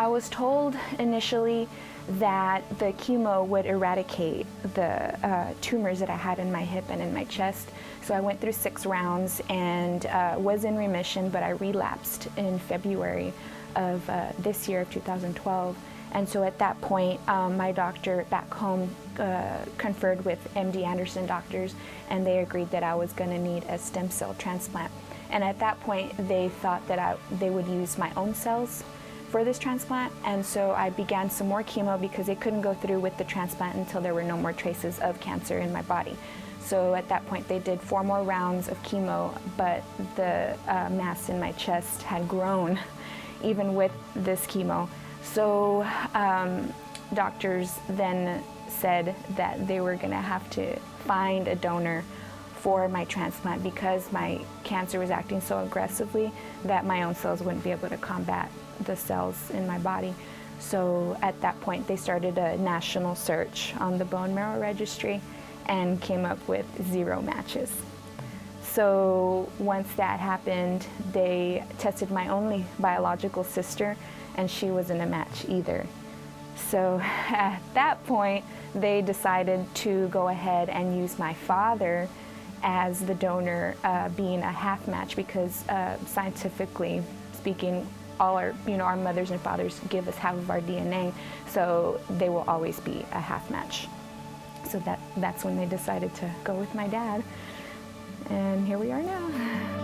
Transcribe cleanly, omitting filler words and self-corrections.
I was told initially that the chemo would eradicate the tumors that I had in my hip and in my chest. So I went through 6 rounds and was in remission, but I relapsed in February of this year of 2012. And so at that point, my doctor back home conferred with MD Anderson doctors, and they agreed that I was going to need a stem cell transplant. And at that point, they thought that they would use my own cells for this transplant, and so I began some more chemo because they couldn't go through with the transplant until there were no more traces of cancer in my body. So at that point, they did 4 more rounds of chemo, but the mass in my chest had grown even with this chemo. So doctors then said that they were going to have to find a donor for my transplant because my cancer was acting so aggressively that my own cells wouldn't be able to combat the cells in my body. So at that point, they started a national search on the bone marrow registry and came up with 0 matches. So once that happened, they tested my only biological sister, and she wasn't a match either. So at that point, they decided to go ahead and use my father as the donor, being a half match, because scientifically speaking, all our mothers and fathers give us half of our DNA, so they will always be a half match. So that's when they decided to go with my dad, and here we are now.